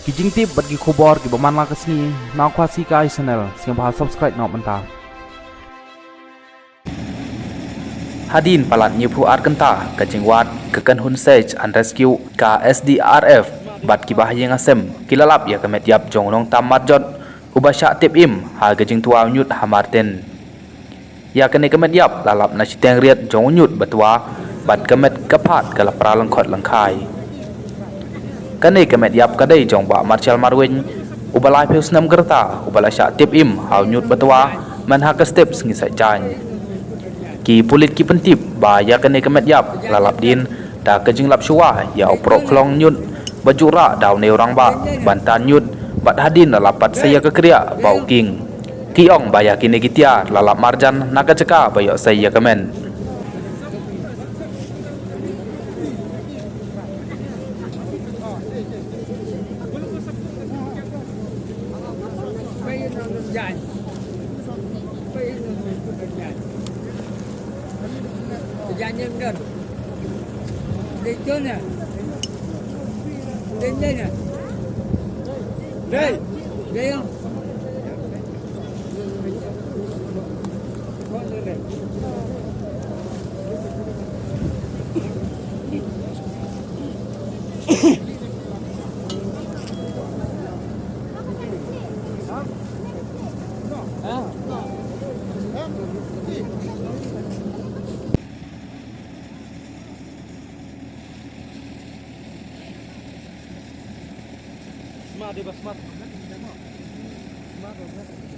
Kijing tip bagi kubor ki baman la kesni nak kuasi kai channel siang bahas subscribe nak mentah. Hadin palat nyipu art kenta kajing wat kekan hun sage and rescue ka SDRF bat ki bahaya ngasem kilalap ya kemet yap jongnong tamat jot ubasya tip im ha kajing tua nyut hamarten. Ya kene kemet yap lalap na chiteng riat jong nyut batua bat kemet kapat kala pralengkot lengkai. Kane kemet yap kadai jong ba martial marwen ubalai peus nam gerta ubalai sya tip im hau nyut batua man ha ka step sengi sai jan ki pulit ki pentip ba ya kane kemet yap lalap din da kejing lap shua ya opro klong nyut bajura daw ne orang ba bantan nyut bat hadin lalapat saya ke kriya bau king ki ong ba ya kine gitia lalap marjan naka ceka ba ya saya kemen. Jangan kan, đi trước nè, đến đây nè, đây, đây không? Smart, dia smart. Smart.